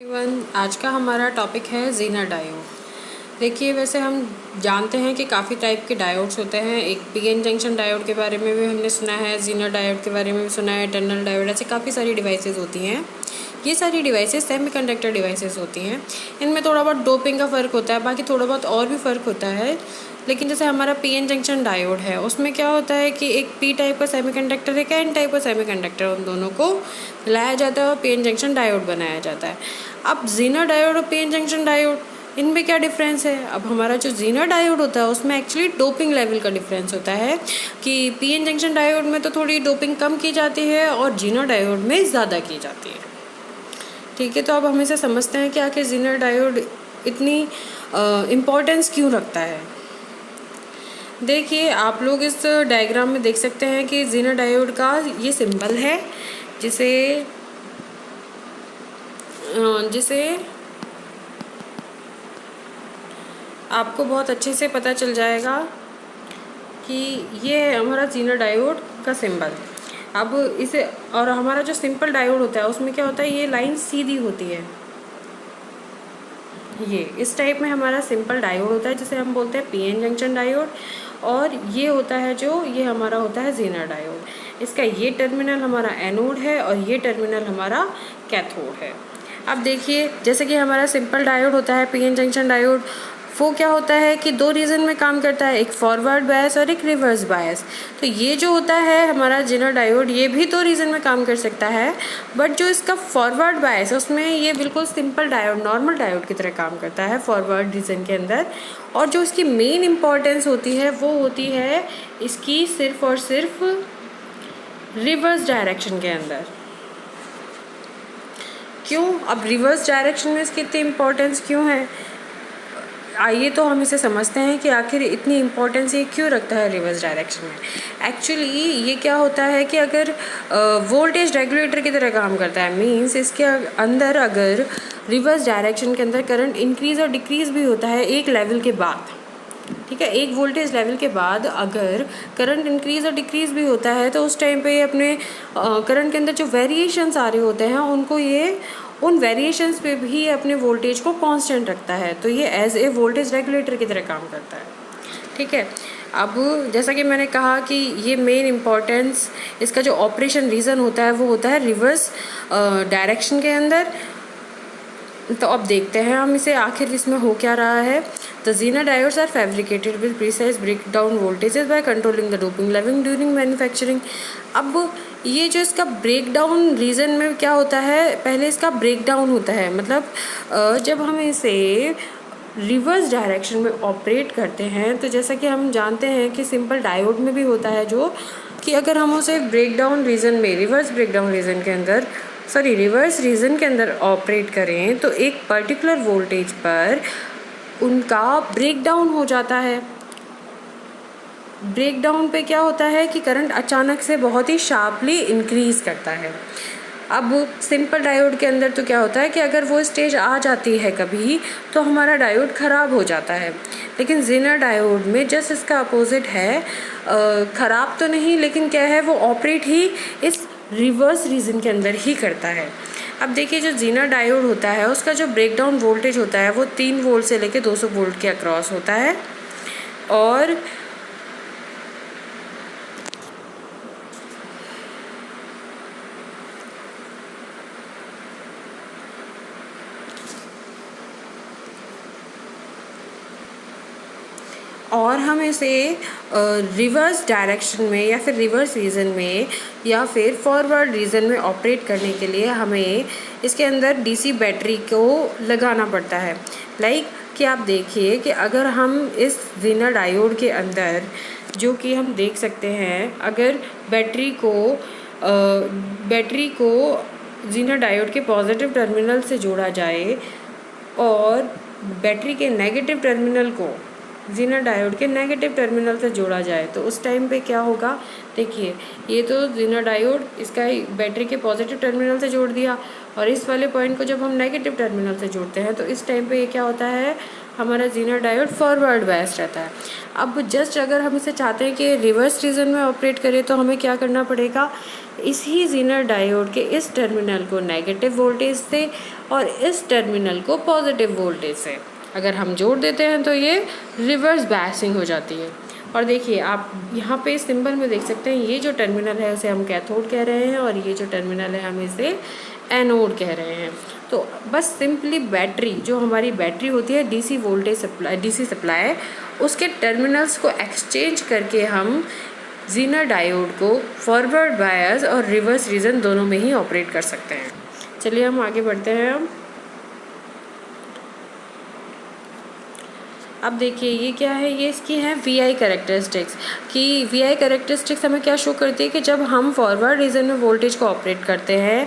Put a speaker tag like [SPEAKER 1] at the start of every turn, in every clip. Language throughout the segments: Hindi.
[SPEAKER 1] आज का हमारा टॉपिक है ज़ीनर डायोड। देखिए, वैसे हम जानते हैं कि काफ़ी टाइप के डायोड्स होते हैं। एक पीएन जंक्शन डायोड के बारे में भी हमने सुना है, ज़ीनर डायोड के बारे में भी सुना है, टनल डायोड, ऐसे काफ़ी सारी डिवाइसेस होती हैं। ये सारी डिवाइसेस सेमीकंडक्टर डिवाइसेस होती हैं। इनमें थोड़ा बहुत डोपिंग का फ़र्क होता है, बाकी थोड़ा बहुत और भी फ़र्क होता है। लेकिन जैसे हमारा पीएन जंक्शन डायोड है, उसमें क्या होता है कि एक पी टाइप का सेमीकंडक्टर, एक एन टाइप का सेमीकंडक्टर, उन दोनों को मिलाया जाता है और पीएन जंक्शन डायोड बनाया जाता है। अब ज़ीनर डायोड और पीएन जंक्शन डायोड, इनमें क्या डिफरेंस है? अब हमारा जो ज़ीनर डायोड होता है उसमें एक्चुअली डोपिंग लेवल का डिफरेंस होता है कि पीएन जंक्शन डायोड में तो थोड़ी डोपिंग कम की जाती है और ज़ीनर डायोड में ज़्यादा की जाती है। ठीक है, तो अब हम इसे समझते हैं कि आखिर ज़ीनर डायोड इतनी इम्पोर्टेंस क्यों रखता है। देखिए, आप लोग इस डायग्राम में देख सकते हैं कि ज़ीनर डायोड का ये सिंबल है, जिसे आपको बहुत अच्छे से पता चल जाएगा कि ये है हमारा ज़ीनर डायोड का सिंबल। अब इसे, और हमारा जो सिंपल डायोड होता है उसमें क्या होता है, ये लाइन सीधी होती है। ये इस टाइप में हमारा सिंपल डायोड होता है जिसे हम बोलते हैं पीएन जंक्शन डायोड, और ये होता है जो ये हमारा होता है ज़ीनर डायोड। इसका ये टर्मिनल हमारा एनोड है और ये टर्मिनल हमारा कैथोड है। अब देखिए, जैसे कि हमारा सिंपल डायोड होता है पीएन जंक्शन डायोड, वो क्या होता है कि दो रीज़न में काम करता है, एक फॉरवर्ड बायस और एक रिवर्स बायस। तो ये जो होता है हमारा ज़ीनर डायोड, ये भी दो रीज़न में काम कर सकता है, बट जो इसका फॉरवर्ड बायस है उसमें ये बिल्कुल सिंपल डायोड, नॉर्मल डायोड की तरह काम करता है फॉरवर्ड रीज़न के अंदर। और जो इसकी मेन इम्पॉर्टेंस होती है वो होती है इसकी सिर्फ और सिर्फ रिवर्स डायरेक्शन के अंदर। क्यों? अब रिवर्स डायरेक्शन में इसकी इतनी इम्पोर्टेंस क्यों है, आइए तो हम इसे समझते हैं कि आखिर इतनी इम्पोर्टेंस ये क्यों रखता है रिवर्स डायरेक्शन में। एक्चुअली ये क्या होता है कि अगर वोल्टेज रेगुलेटर की तरह काम करता है, मींस इसके अंदर अगर रिवर्स डायरेक्शन के अंदर करंट इंक्रीज़ और डिक्रीज़ भी होता है एक लेवल के बाद, ठीक है, एक वोल्टेज लेवल के बाद अगर करंट इंक्रीज़ और डिक्रीज़ भी होता है तो उस टाइम पे अपने करंट के अंदर जो वेरिएशंस आ रहे होते हैं उनको ये उन वेरिएशंस पे भी अपने वोल्टेज को कांस्टेंट रखता है। तो ये एज ए वोल्टेज रेगुलेटर की तरह काम करता है। ठीक है, अब जैसा कि मैंने कहा कि ये मेन इम्पॉर्टेंस, इसका जो ऑपरेशन रीज़न होता है वो होता है रिवर्स डायरेक्शन के अंदर। तो अब देखते हैं हम इसे आखिर इसमें हो क्या रहा है। The Zener diodes are fabricated with precise break down voltages by controlling the doping level during manufacturing. अब ये जो इसका ब्रेक डाउन रीज़न में क्या होता है, पहले इसका ब्रेक डाउन होता है, मतलब जब हम इसे रिवर्स डायरेक्शन में ऑपरेट करते हैं तो जैसा कि हम जानते हैं कि सिंपल डायोड में भी होता है जो कि अगर हम उसे ब्रेक डाउन रीज़न में, रिवर्स रीजन के अंदर ऑपरेट करें तो एक पर्टिकुलर वोल्टेज पर उनका ब्रेक डाउन हो जाता है। ब्रेक डाउन पे क्या होता है कि करंट अचानक से बहुत ही शार्पली इंक्रीज़ करता है। अब सिंपल डायोड के अंदर तो क्या होता है कि अगर वो स्टेज आ जाती है कभी तो हमारा डायोड ख़राब हो जाता है, लेकिन ज़ीनर डायोड में जस्ट इसका अपोजिट है, ख़राब तो नहीं, लेकिन क्या है, वो ऑपरेट ही इस रिवर्स रीजन के अंदर ही करता है। अब देखिए, जो ज़ीनर डायोड होता है उसका जो ब्रेकडाउन वोल्टेज होता है वो 3 वोल्ट से लेकर 200 वोल्ट के अक्रॉस होता है, और हम इसे रिवर्स डायरेक्शन में या फिर रिवर्स रीजन में या फिर फॉरवर्ड रीजन में ऑपरेट करने के लिए हमें इसके अंदर डीसी बैटरी को लगाना पड़ता है। कि आप देखिए कि अगर हम इस ज़ीनर डायोड के अंदर, जो कि हम देख सकते हैं, अगर बैटरी को ज़ीनर डायोड के पॉजिटिव टर्मिनल से जोड़ा जाए और बैटरी के नेगेटिव टर्मिनल को ज़ीनर डायोड के नेगेटिव टर्मिनल से जोड़ा जाए तो उस टाइम पे क्या होगा। देखिए, ये तो ज़ीनर डायोड इसका बैटरी के पॉजिटिव टर्मिनल से जोड़ दिया और इस वाले पॉइंट को जब हम नेगेटिव टर्मिनल से जोड़ते हैं तो इस टाइम पे ये क्या होता है, हमारा ज़ीनर डायोड फॉरवर्ड बायस रहता है। अब जस्ट अगर हम इसे चाहते हैं कि रिवर्स रीजन में ऑपरेट करें तो हमें क्या करना पड़ेगा, इसी ज़ीनर डायोड के इस टर्मिनल को नेगेटिव वोल्टेज से और इस टर्मिनल को पॉजिटिव वोल्टेज से अगर हम जोड़ देते हैं तो ये रिवर्स बायसिंग हो जाती है। और देखिए आप यहाँ पे सिंबल में देख सकते हैं, ये जो टर्मिनल है उसे हम कैथोड कह रहे हैं और ये जो टर्मिनल है हम इसे एनोड कह रहे हैं। तो बस सिंपली बैटरी, जो हमारी बैटरी होती है DC voltage supply, DC supply, उसके टर्मिनल्स को एक्सचेंज करके हम ज़ीनर डायोड को फॉरवर्ड बायस और रिवर्स रीजन दोनों में ही ऑपरेट कर सकते हैं। चलिए हम आगे बढ़ते हैं। अब देखिए ये क्या है, ये इसकी है VI कैरेक्टरिस्टिक्स, कि VI कैरेक्टरिस्टिक्स हमें क्या शो करती है कि जब हम फॉरवर्ड रीजन में वोल्टेज को ऑपरेट करते हैं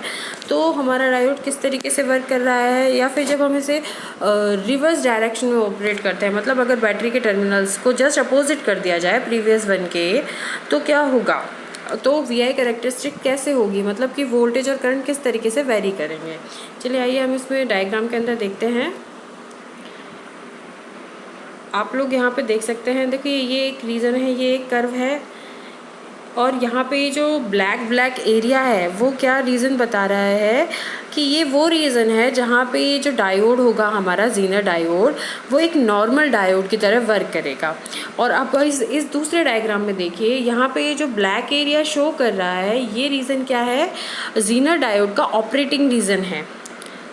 [SPEAKER 1] तो हमारा डायोड किस तरीके से वर्क कर रहा है, या फिर जब हम इसे रिवर्स डायरेक्शन में ऑपरेट करते हैं, मतलब अगर बैटरी के टर्मिनल्स को जस्ट अपोजिट कर दिया जाए प्रीवियस वन के, तो क्या होगा, तो VI कैरेक्टरिस्टिक कैसे होगी, मतलब कि वोल्टेज और करंट किस तरीके से वेरी करेंगे। चलिए आइए हम इसमें डायग्राम के अंदर देखते हैं। आप लोग यहाँ पे देख सकते हैं, देखिए ये एक रीज़न है, ये एक कर्व है, और यहाँ पे ये जो ब्लैक एरिया है वो क्या रीज़न बता रहा है कि ये वो रीज़न है जहाँ पे ये जो डायोड होगा हमारा ज़ीनर डायोड, वो एक नॉर्मल डायोड की तरह वर्क करेगा। और अब इस दूसरे डायग्राम में देखिए, यहाँ पे ये जो ब्लैक एरिया शो कर रहा है, ये रीज़न क्या है, ज़ीनर डायोड का ऑपरेटिंग रीज़न है।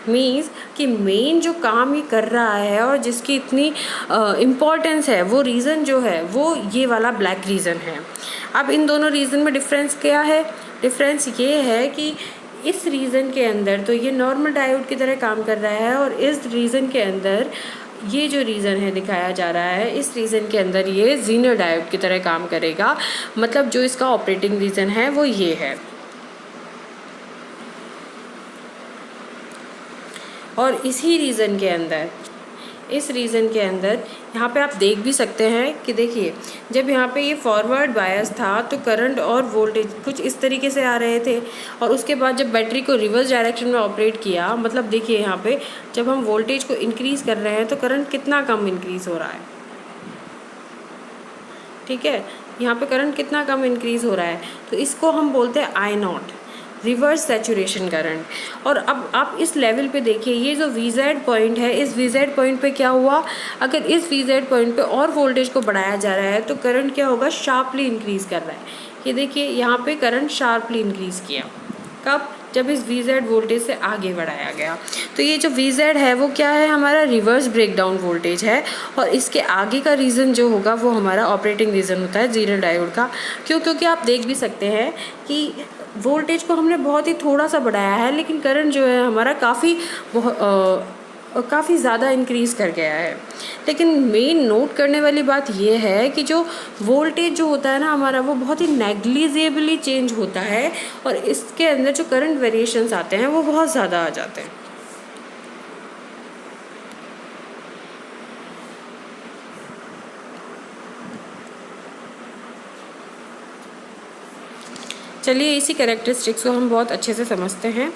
[SPEAKER 1] मीन्स कि मेन जो काम ये कर रहा है और जिसकी इतनी इम्पॉर्टेंस है, वो रीज़न जो है वो ये वाला ब्लैक रीज़न है। अब इन दोनों रीज़न में डिफरेंस क्या है, डिफरेंस ये है कि इस रीज़न के अंदर तो ये नॉर्मल डायोड की तरह काम कर रहा है, और इस रीज़न के अंदर ये जो रीज़न है दिखाया जा रहा है, इस रीज़न के अंदर ये ज़ीनर डायोड की तरह काम करेगा। मतलब जो इसका ऑपरेटिंग रीज़न है वो ये है। और इसी रीज़न के अंदर, इस रीज़न के अंदर यहाँ पे आप देख भी सकते हैं कि देखिए जब यहाँ पे ये फॉरवर्ड बायस था तो करंट और वोल्टेज कुछ इस तरीके से आ रहे थे, और उसके बाद जब बैटरी को रिवर्स डायरेक्शन में ऑपरेट किया, मतलब देखिए यहाँ पे जब हम वोल्टेज को इंक्रीज़ कर रहे हैं तो करंट कितना कम इंक्रीज़ हो रहा है, ठीक है, यहाँ पे करंट कितना कम इंक्रीज़ हो रहा है, तो इसको हम बोलते हैं I0, रिवर्स सैचुरेशन करंट। और अब आप इस लेवल पे देखिए, ये जो VZ पॉइंट है, इस VZ पॉइंट पे क्या हुआ, अगर इस VZ पॉइंट पे और वोल्टेज को बढ़ाया जा रहा है तो करंट क्या होगा, शार्पली इंक्रीज़ कर रहा है। ये देखिए यहाँ पे करंट शार्पली इंक्रीज़ किया, कब, जब इस VZ वोल्टेज से आगे बढ़ाया गया। तो ये जो VZ है वो क्या है, हमारा रिवर्स ब्रेकडाउन वोल्टेज है, और इसके आगे का रीज़न जो होगा वो हमारा ऑपरेटिंग रीज़न होता है ज़ीनर डायोड का। क्यों, क्योंकि आप देख भी सकते हैं कि वोल्टेज को हमने बहुत ही थोड़ा सा बढ़ाया है, लेकिन करंट जो है हमारा काफ़ी ज़्यादा इंक्रीज़ कर गया है। लेकिन मेन नोट करने वाली बात यह है कि जो वोल्टेज जो होता है ना हमारा, वो बहुत ही नेग्लिजिबली चेंज होता है, और इसके अंदर जो करंट वेरिएशंस आते हैं वो बहुत ज़्यादा आ जाते हैं। चलिए इसी कैरेक्टरिस्टिक्स को हम बहुत अच्छे से समझते हैं।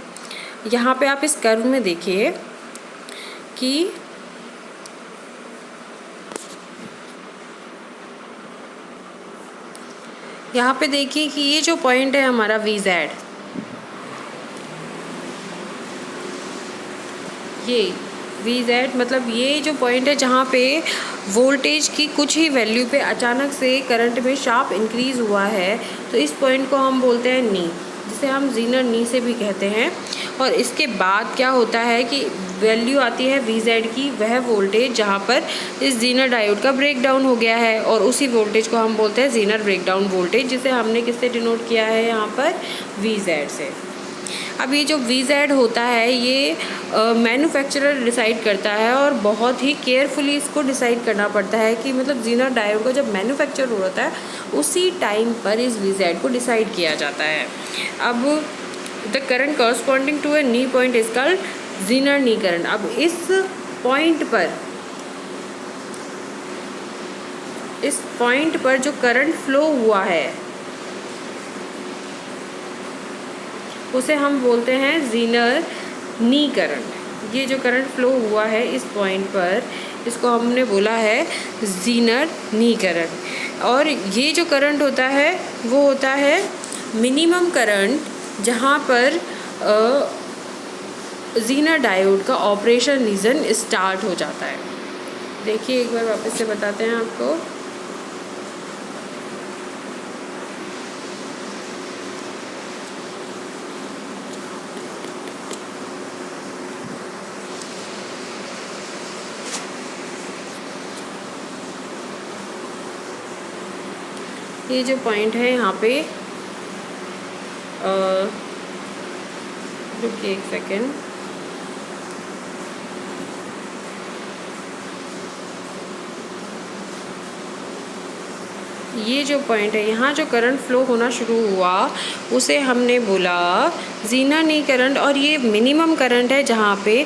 [SPEAKER 1] यहाँ पे आप इस कर्व में देखिए कि यहाँ पे देखिए कि ये जो पॉइंट है हमारा VZ, ये VZ मतलब ये जो पॉइंट है जहाँ पे वोल्टेज की कुछ ही वैल्यू पे अचानक से करंट में शार्प इंक्रीज़ हुआ है, तो इस पॉइंट को हम बोलते हैं नी, जिसे हम ज़ीनर नी से भी कहते हैं। और इसके बाद क्या होता है कि वैल्यू आती है VZ की, वह वोल्टेज जहाँ पर इस ज़ीनर डायोड का ब्रेकडाउन हो गया है, और उसी वोल्टेज को हम बोलते हैं ज़ीनर ब्रेकडाउन वोल्टेज, जिसे हमने किससे डिनोट किया है यहाँ पर, VZ से। अब ये जो VZ होता है ये मैन्युफैक्चरर डिसाइड करता है, और बहुत ही केयरफुली इसको डिसाइड करना पड़ता है कि मतलब ज़ीनर डायोड को जब मैन्युफैक्चर हो रहा है उसी टाइम पर इस VZ को डिसाइड किया जाता है। अब the current corresponding to a knee point is called Zener knee current. अब इस पॉइंट पर जो करंट फ्लो हुआ है उसे हम बोलते हैं ज़ीनर नी करंट। ये जो करंट फ्लो हुआ है इस पॉइंट पर, इसको हमने बोला है ज़ीनर नी करंट। और ये जो करंट होता है वो होता है मिनिमम करंट, जहाँ पर ज़ीनर डायोड का ऑपरेशन रीजन स्टार्ट हो जाता है। देखिए एक बार वापस से बताते हैं आपको। ये जो पॉइंट है यहाँ पे, रुकिए एक सेकेंड, ये जो पॉइंट है यहाँ जो करंट फ्लो होना शुरू हुआ उसे हमने बोला ज़ीनर नी करंट। और ये मिनिमम करंट है जहाँ पे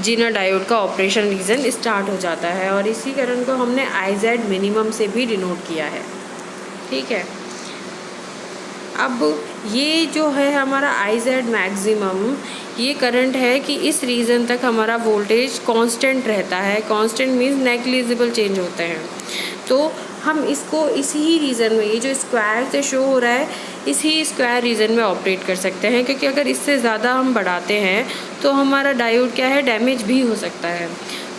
[SPEAKER 1] ज़ीनर डायोड का ऑपरेशन रीजन स्टार्ट हो जाता है, और इसी करंट को हमने IZ मिनिमम से भी डिनोट किया है। ठीक है, अब ये जो है हमारा IZ मैक्सिमम, ये करंट है कि इस रीजन तक हमारा वोल्टेज कांस्टेंट रहता है। कांस्टेंट मीन्स नेग्लिजिबल चेंज होते हैं। तो हम इसको इसी रीजन में, ये जो स्क्वायर से शो हो रहा है, इसी स्क्वायर रीजन में ऑपरेट कर सकते हैं, क्योंकि अगर इससे ज़्यादा हम बढ़ाते हैं तो हमारा डायोड क्या है, डैमेज भी हो सकता है।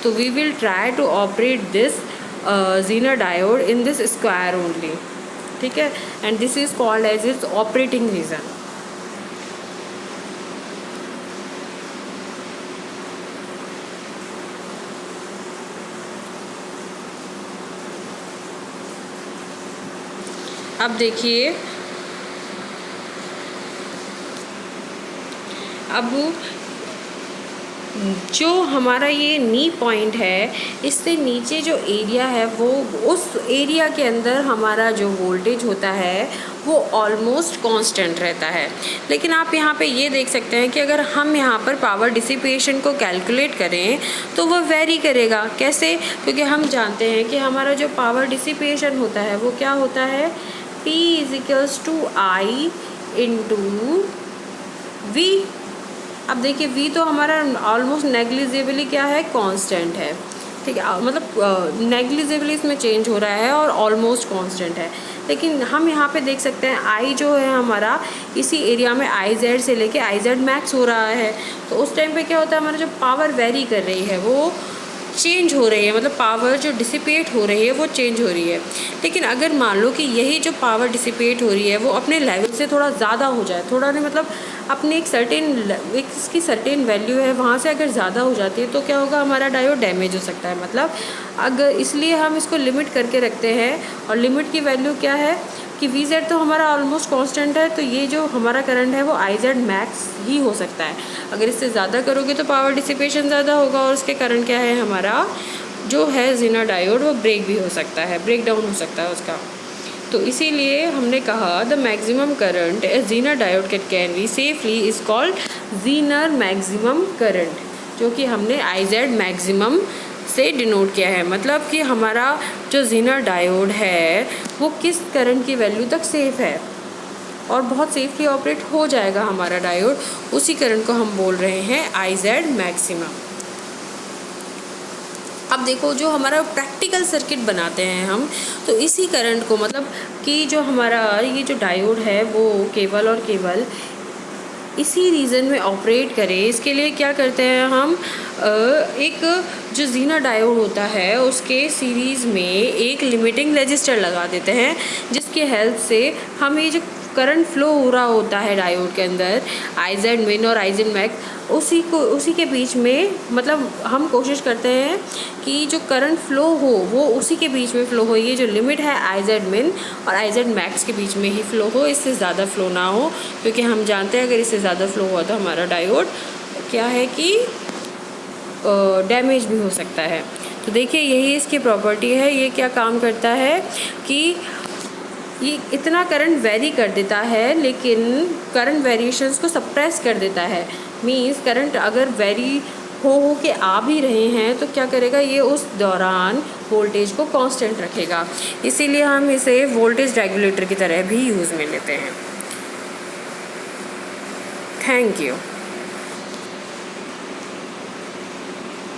[SPEAKER 1] तो we will try to operate this Zener diode in this square only. ठीक है, and this is called as its operating region. अब देखिए, अब जो हमारा ये नी पॉइंट है, इससे नीचे जो एरिया है वो, उस एरिया के अंदर हमारा जो वोल्टेज होता है वो ऑलमोस्ट कांस्टेंट रहता है। लेकिन आप यहाँ पे ये देख सकते हैं कि अगर हम यहाँ पर पावर डिसिपेशन को कैलकुलेट करें तो वो वेरी करेगा। कैसे? क्योंकि हम जानते हैं कि हमारा जो पावर डिसिपेशन होता है वो क्या होता है, P = I × V। अब देखिए V तो हमारा ऑलमोस्ट नेग्लिजिबली क्या है, कांस्टेंट है। ठीक है, मतलब नेग्लिजिबली इसमें चेंज हो रहा है और ऑलमोस्ट कांस्टेंट है। लेकिन हम यहाँ पे देख सकते हैं I जो है हमारा इसी एरिया में IZ से लेके IZ मैक्स हो रहा है। तो उस टाइम पे क्या होता है, हमारा जो पावर वेरी कर रही है वो चेंज हो रही है, मतलब पावर जो डिसिपेट हो रही है वो चेंज हो रही है। लेकिन अगर मान लो कि यही जो पावर डिसिपेट हो रही है वो अपने लेवल से थोड़ा ज़्यादा हो जाए, थोड़ा नहीं मतलब अपने एक इसकी सर्टेन वैल्यू है वहाँ से अगर ज़्यादा हो जाती है तो क्या होगा, हमारा डायोड डैमेज हो सकता है। मतलब अगर, इसलिए हम इसको लिमिट करके रखते हैं। और लिमिट की वैल्यू क्या है कि VZ तो हमारा ऑलमोस्ट कांस्टेंट है, तो ये जो हमारा करंट है वो IZ मैक्स ही हो सकता है। अगर इससे ज़्यादा करोगे तो पावर डिसिपेशन ज़्यादा होगा और उसके कारण क्या है, हमारा जो है ज़ीनर डायोड वो ब्रेक भी हो सकता है, ब्रेक डाउन हो सकता है उसका। तो इसीलिए हमने कहा the maximum current a Zener diode can be safely is called Zener maximum current, जो कि हमने IZ मैक्सिमम से डिनोट किया है। मतलब कि हमारा जो ज़ीनर डायोड है वो किस करंट की वैल्यू तक सेफ़ है और बहुत सेफली ऑपरेट हो जाएगा हमारा डायोड, उसी करंट को हम बोल रहे हैं IZ मैक्सिमम। अब देखो, जो हमारा प्रैक्टिकल सर्किट बनाते हैं हम, तो इसी करंट को, मतलब कि जो हमारा ये जो डायोड है वो केवल और केवल इसी रीजन में ऑपरेट करे, इसके लिए क्या करते हैं हम, एक जो ज़ीनर डायोड होता है उसके सीरीज़ में एक लिमिटिंग रेजिस्टर लगा देते हैं, जिसके हेल्प से हम ये जो करंट फ्लो हो रहा होता है डायोड के अंदर, IZ मिन और IZ मैक्स, उसी के बीच में, मतलब हम कोशिश करते हैं कि जो करंट फ़्लो हो वो उसी के बीच में फ़्लो हो। ये जो लिमिट है IZ मिन और IZ मैक्स के बीच में ही फ़्लो हो, इससे ज़्यादा फ़्लो ना हो, क्योंकि हम जानते हैं अगर इससे ज़्यादा फ़्लो हुआ तो हमारा डायोड क्या है कि डैमेज भी हो सकता है। तो देखिए, यही इसकी प्रॉपर्टी है। ये क्या काम करता है कि ये इतना करंट वेरी कर देता है, लेकिन करंट वेरिएशंस को सप्रेस कर देता है। मीन्स करंट अगर वेरी हो के आ भी रहे हैं तो क्या करेगा, ये उस दौरान वोल्टेज को कांस्टेंट रखेगा। इसीलिए हम इसे वोल्टेज रेगुलेटर की तरह भी यूज़ में लेते हैं। Thank you.